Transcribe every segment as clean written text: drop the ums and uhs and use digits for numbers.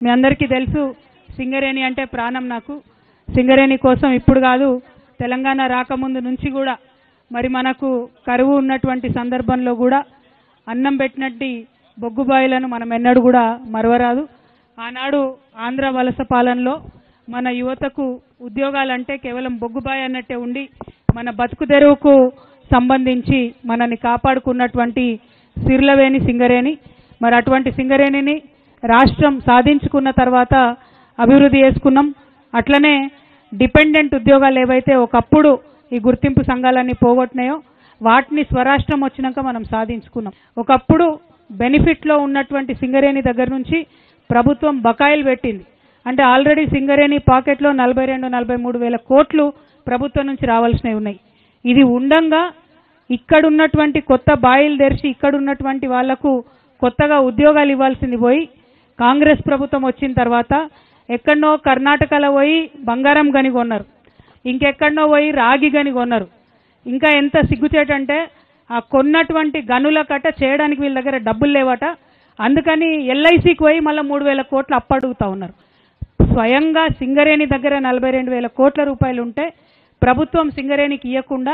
మీ అందరికీ తెలుసు సింగరేణి అంటే ప్రాణం నాకు. సింగరేణి కోసం ఇప్పుడు కాదు తెలంగాణ రాకముందు నుంచి కూడా మరి మనకు కరువు ఉన్నటువంటి సందర్భంలో కూడా అన్నం పెట్టినట్టి బొగ్గుబాయిలను మనం ఎన్నడూ కూడా మరవరాదు. ఆనాడు ఆంధ్ర వలస పాలనలో మన యువతకు ఉద్యోగాలంటే కేవలం బొగ్గుబాయి అన్నట్టే ఉండి మన బతుకు తెరువుకు సంబంధించి మనని కాపాడుకున్నటువంటి సిర్లవేణి సింగరేణి. మరి అటువంటి సింగరేణిని రాష్ట్రం సాధించుకున్న తర్వాత అభివృద్ధి చేసుకున్నాం. అట్లనే డిపెండెంట్ ఉద్యోగాలు ఏవైతే ఒకప్పుడు ఈ గుర్తింపు సంఘాలన్నీ పోగొట్టినాయో వాటిని స్వరాష్ట్రం వచ్చినాక మనం సాధించుకున్నాం. ఒకప్పుడు బెనిఫిట్లో ఉన్నటువంటి సింగరేణి దగ్గర నుంచి ప్రభుత్వం బకాయిలు పెట్టింది. అంటే ఆల్రెడీ సింగరేణి పాకెట్లో 42-43 వేల కోట్లు ప్రభుత్వం నుంచి రావాల్సినవి ఉన్నాయి. ఇది ఉండంగా ఇక్కడున్నటువంటి కొత్త బాయిలు తెరిచి ఇక్కడున్నటువంటి వాళ్లకు కొత్తగా ఉద్యోగాలు ఇవ్వాల్సింది పోయి కాంగ్రెస్ ప్రభుత్వం వచ్చిన తర్వాత ఎక్కడనో కర్ణాటకలో పోయి బంగారం గని కొన్నారు, ఇంకెక్కడనో పోయి రాగి గని కొన్నారు. ఇంకా ఎంత సిగ్గుచేటంటే ఆ కొన్నటువంటి గనుల కట్ట చేయడానికి వీళ్ళ దగ్గర డబ్బులు లేవట. అందుకని ఎల్ఐసికి పోయి మళ్ళీ 3,000 కోట్లు అప్పడుగుతా ఉన్నారు. స్వయంగా సింగరేణి దగ్గర 42,000 కోట్ల రూపాయలు ఉంటే ప్రభుత్వం సింగరేణికి ఇవ్వకుండా,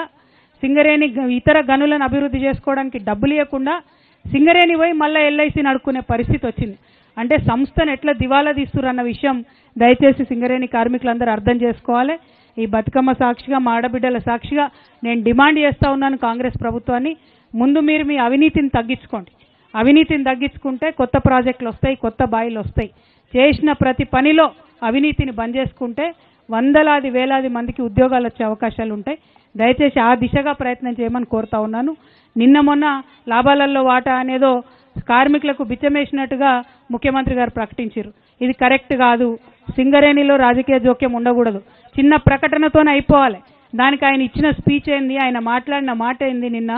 సింగరేణి ఇతర గనులను అభివృద్ధి చేసుకోవడానికి డబ్బులు ఇవ్వకుండా సింగరేణి పోయి మళ్ళీ ఎల్ఐసి నడుపుకునే పరిస్థితి వచ్చింది. అంటే సంస్థను ఎట్లా దివాలా తీస్తురన్న విషయం దయచేసి సింగరేణి కార్మికులందరూ అర్థం చేసుకోవాలి. ఈ బతుకమ్మ సాక్షిగా మా ఆడబిడ్డల సాక్షిగా నేను డిమాండ్ చేస్తూ ఉన్నాను కాంగ్రెస్ ప్రభుత్వాన్ని, ముందు మీరు మీ అవినీతిని తగ్గించుకోండి. అవినీతిని తగ్గించుకుంటే కొత్త ప్రాజెక్టులు వస్తాయి, కొత్త బాయిలు వస్తాయి. చేసిన ప్రతి పనిలో అవినీతిని బంద్ చేసుకుంటే వందలాది వేలాది మందికి ఉద్యోగాలు వచ్చే అవకాశాలు ఉంటాయి. దయచేసి ఆ దిశగా ప్రయత్నం చేయమని కోరుతా ఉన్నాను. నిన్న మొన్న లాభాలలో వాటా అనేదో కార్మికులకు బిచ్చమేసినట్టుగా ముఖ్యమంత్రి గారు ప్రకటించారు. ఇది కరెక్ట్ కాదు. సింగరేణిలో రాజకీయ జోక్యం ఉండకూడదు. చిన్న ప్రకటనతోనే అయిపోవాలి. దానికి ఆయన ఇచ్చిన స్పీచ్ ఏంది, ఆయన మాట్లాడిన మాట ఏంది, నిన్న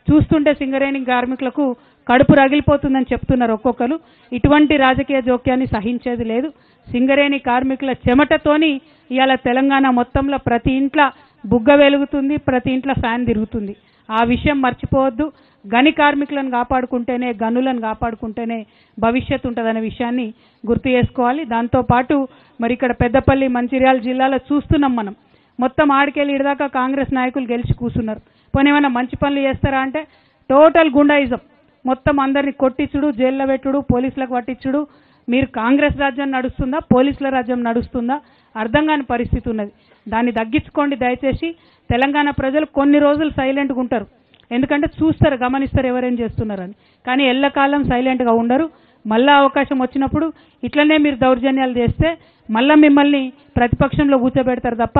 చూస్తుంటే సింగరేణి కార్మికులకు కడుపు రగిలిపోతుందని చెప్తున్నారు ఒక్కొక్కరు. ఇటువంటి రాజకీయ జోక్యాన్ని సహించేది లేదు. సింగరేణి కార్మికుల చెమటతోని ఇవాళ తెలంగాణ మొత్తంలో ప్రతి ఇంట్లో బుగ్గ వెలుగుతుంది, ప్రతి ఇంట్లో ఫ్యాన్ తిరుగుతుంది. ఆ విషయం మర్చిపోవద్దు. గని కార్మికులను కాపాడుకుంటేనే, గనులను కాపాడుకుంటేనే భవిష్యత్తు ఉంటుందనే విషయాన్ని గుర్తు చేసుకోవాలి. దాంతోపాటు మరి ఇక్కడ పెద్దపల్లి మంచిర్యాల జిల్లాలో చూస్తున్నాం మనం, మొత్తం ఆడికెళ్ళి ఇడదాకా కాంగ్రెస్ నాయకులు గెలిచి కూర్చున్నారు. పోనీ ఏమైనా మంచి పనులు చేస్తారా అంటే టోటల్ గుండాయిజం, మొత్తం అందరినీ కొట్టించుడు, జైల్లో పెట్టుడు, పోలీసులకు పట్టించుడు. మీరు కాంగ్రెస్ రాజ్యం నడుస్తుందా, పోలీసుల రాజ్యం నడుస్తుందా అర్థం కాని పరిస్థితి ఉన్నది. దాన్ని తగ్గించుకోండి దయచేసి. తెలంగాణ ప్రజలు కొన్ని రోజులు సైలెంట్గా ఉంటారు, ఎందుకంటే చూస్తారు, గమనిస్తారు ఎవరేం చేస్తున్నారని. కానీ ఎల్లకాలం సైలెంట్గా ఉండరు. మళ్ళా అవకాశం వచ్చినప్పుడు ఇట్లనే మీరు దౌర్జన్యాలు చేస్తే మళ్ళీ మిమ్మల్ని ప్రతిపక్షంలో కూర్చోబెడతారు తప్ప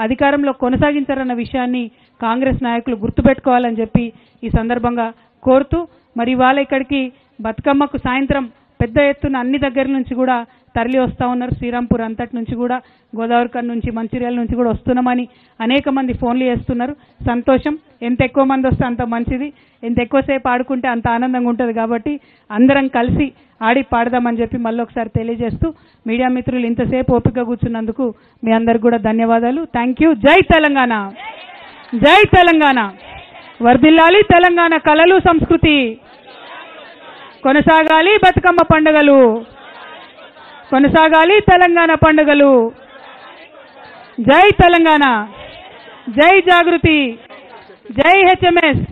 అధికారంలో కొనసాగించారన్న విషయాన్ని కాంగ్రెస్ నాయకులు గుర్తుపెట్టుకోవాలని చెప్పి ఈ సందర్భంగా కోరుతూ, మరి ఇవాళ ఇక్కడికి బతుకమ్మకు సాయంత్రం పెద్ద ఎత్తున అన్ని దగ్గర నుంచి కూడా తరలి వస్తూ ఉన్నారు. శ్రీరాంపూర్ అంతటి నుంచి కూడా, గోదావరిఖని నుంచి, మంచిర్యాల నుంచి కూడా వస్తున్నామని అనేక మంది ఫోన్లు చేస్తున్నారు. సంతోషం. ఎంత ఎక్కువ మంది వస్తే అంత మంచిది, ఎంత ఎక్కువసేపు ఆడుకుంటే అంత ఆనందంగా ఉంటుంది. కాబట్టి అందరం కలిసి ఆడి పాడదామని చెప్పి మళ్ళీ ఒకసారి తెలియజేస్తూ, మీడియా మిత్రులు ఇంతసేపు ఓపిక కూర్చున్నందుకు మీ అందరికి కూడా ధన్యవాదాలు. Thank you. జై తెలంగాణ, జై తెలంగాణ. వర్ధిల్లాలి తెలంగాణ కళలు సంస్కృతి, కొనసాగాలి బతుకమ్మ పండుగలు, కొనసాగాలి తెలంగాణ పండుగలు. జై తెలంగాణ, జై జాగృతి, జై హెచ్ఎంఎస్.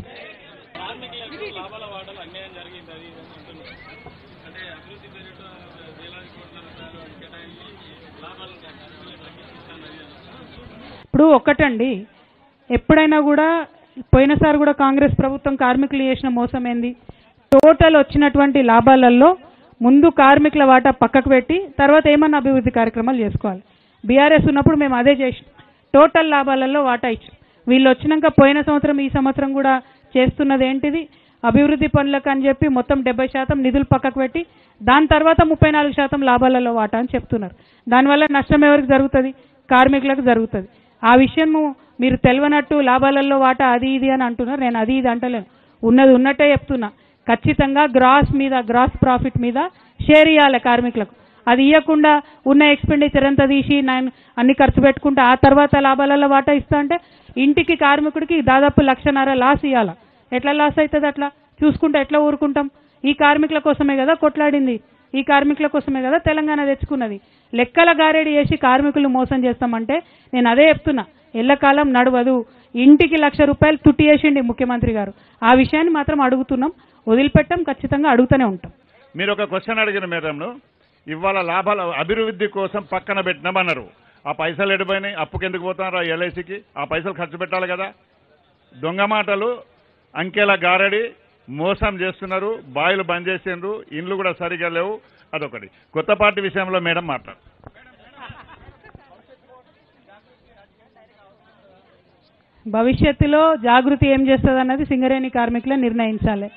ఇప్పుడు ఒక్కటండి, ఎప్పుడైనా కూడా పోయినసారి కూడా కాంగ్రెస్ ప్రభుత్వం కార్మికులు చేసిన మోసం ఏంది, టోటల్ వచ్చినటువంటి లాభాలలో ముందు కార్మికుల వాటా పక్కకు పెట్టి తర్వాత ఏమన్నా అభివృద్ధి కార్యక్రమాలు చేసుకోవాలి. బీఆర్ఎస్ ఉన్నప్పుడు మేము అదే చేసినాం, టోటల్ లాభాలలో వాటా ఇచ్చాం. వీళ్ళు వచ్చినాక పోయిన సంవత్సరం ఈ సంవత్సరం కూడా చేస్తున్నది ఏంటిది, అభివృద్ధి పనులకు అని చెప్పి మొత్తం 70% నిధులు పక్కకు పెట్టి దాని తర్వాత 34% లాభాలలో వాటా అని చెప్తున్నారు. దానివల్ల నష్టం ఎవరికి జరుగుతుంది, కార్మికులకు జరుగుతుంది. ఆ విషయము మీరు తెలియనట్టు లాభాలలో వాటా అది ఇది అని అంటున్నారు. నేను అది ఇది అంటలేను, ఉన్నది ఉన్నట్టే చెప్తున్నా. ఖచ్చితంగా గ్రాస్ ప్రాఫిట్ మీద షేర్ ఇవ్వాలి కార్మికులకు. అది ఇవ్వకుండా ఉన్న ఎక్స్పెండిచర్ అంతా తీసి అన్ని ఖర్చు పెట్టుకుంటే ఆ తర్వాత లాభాలలో వాటా ఇస్తా అంటే ఇంటికి కార్మికుడికి దాదాపు 1,50,000 లాస్ ఇవ్వాలి. ఎట్లా లాస్ అవుతుంది? అట్లా చూసుకుంటే ఎట్లా ఊరుకుంటాం? ఈ కార్మికుల కోసమే కదా కొట్లాడింది ఈ కార్మికుల కోసమే కదా తెలంగాణ తెచ్చుకున్నది. లెక్కల గారేడి చేసి కార్మికులు మోసం చేస్తామంటే నేను అదే చెప్తున్నా, ఎల్లకాలం నడవదు. ఇంటికి ₹1,00,000 తుట్టి చేసిండి ముఖ్యమంత్రి గారు. ఆ విషయాన్ని మాత్రం అడుగుతున్నాం, వదిలిపెట్టం, ఖచ్చితంగా అడుగుతూనే ఉంటాం. మీరు ఒక క్వశ్చన్ అడిగిన మేడంను, ఇవాళ లాభాల అభివృద్ధి కోసం పక్కన పెట్టినామన్నారు. ఆ పైసలు ఎడిపోయినాయి, అప్పుకి ఎందుకు పోతున్నారు? ఎల్ఐసికి ఆ పైసలు ఖర్చు పెట్టాలి కదా. దొంగ మాటలు, అంకెల గారడి, మోసం చేస్తున్నారు. బాయిలు బంద్ చేసిండ్రు, ఇండ్లు కూడా సరిగా లేవు. అదొకటి. కొత్త పార్టీ విషయంలో మేడం మాట్లాడు. భవిష్యత్తులో జాగృతి ఏం చేస్తుంది అన్నది సింగరేణి కార్మికులు నిర్ణయించాలి.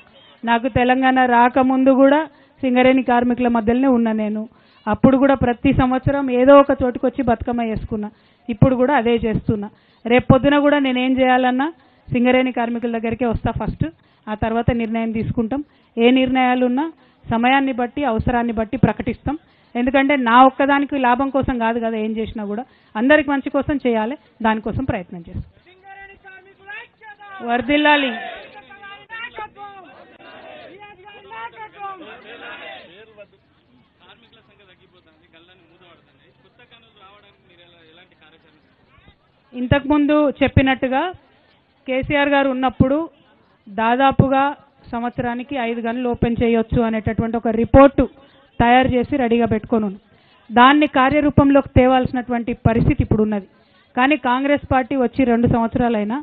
నాకు తెలంగాణ రాకముందు కూడా సింగరేణి కార్మికుల మధ్యలోనే ఉన్నా నేను. అప్పుడు కూడా ప్రతి సంవత్సరం ఏదో ఒక చోటుకు వచ్చి బతుకమ్మ చేసుకున్నా. ఇప్పుడు కూడా అదే చేస్తున్నా. రేపు పొద్దున కూడా నేనేం చేయాలన్నా సింగరేణి కార్మికుల దగ్గరికే వస్తా ఫస్ట్. ఆ తర్వాత నిర్ణయం తీసుకుంటాం. ఏ నిర్ణయాలు ఉన్నా సమయాన్ని బట్టి, అవసరాన్ని బట్టి ప్రకటిస్తాం. ఎందుకంటే నా ఒక్కదానికి లాభం కోసం కాదు కదా ఏం చేసినా కూడా, అందరికి మంచి కోసం చేయాలి. దానికోసం ప్రయత్నం చేస్తాం. వర్ధిల్లాలి. ఇంతకుముందు చెప్పినట్టుగా కేసీఆర్ గారు ఉన్నప్పుడు దాదాపుగా సంవత్సరానికి 5 గనులు ఓపెన్ చేయొచ్చు అనేటటువంటి ఒక రిపోర్టు తయారు చేసి రెడీగా పెట్టుకొని దాన్ని కార్యరూపంలోకి తేవాల్సినటువంటి పరిస్థితి ఇప్పుడు ఉన్నది. కానీ కాంగ్రెస్ పార్టీ వచ్చి 2 సంవత్సరాలైనా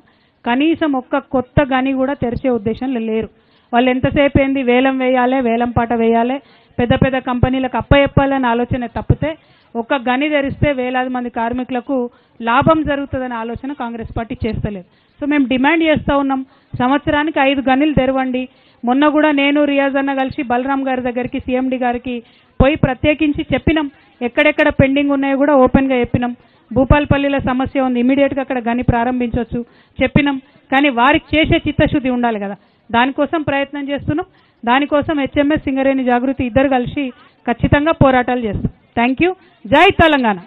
కనీసం ఒక్క కొత్త గని కూడా తెరిచే ఉద్దేశం లేరు. వాళ్ళు ఎంతసేపు ఏంది వేలం వేయాలి, వేలం పాట వేయాలి, పెద్ద పెద్ద కంపెనీలకు అప్పచెప్పాలని ఆలోచన తప్పితే ఒక గని తెరిస్తే వేలాది మంది కార్మికులకు లాభం జరుగుతుందనే ఆలోచన కాంగ్రెస్ పార్టీ చేస్తలేదు. సో మేము డిమాండ్ చేస్తూ ఉన్నాం, సంవత్సరానికి 5 గనులు తెరవండి. మొన్న కూడా నేను రియాజ్ అన్న కలిసి బలరాం గారి దగ్గరికి, సీఎండి గారికి పోయి ప్రత్యేకించి చెప్పినాం. ఎక్కడెక్కడ పెండింగ్ ఉన్నాయో కూడా ఓపెన్గా చెప్పినాం. భూపాల్పల్లిలో సమస్య ఉంది, ఇమీడియట్గా అక్కడ గని ప్రారంభించవచ్చు చెప్పినాం. కానీ వారికి చేసే చిత్తశుద్ధి ఉండాలి కదా, దానికోసం ప్రయత్నం చేస్తున్నాం. దానికోసం హెచ్ఎంఎస్, సింగరేణి, జాగృతి ఇద్దరు కలిసి ఖచ్చితంగా పోరాటాలు చేస్తాం. Thank you. జై తెలంగాణ.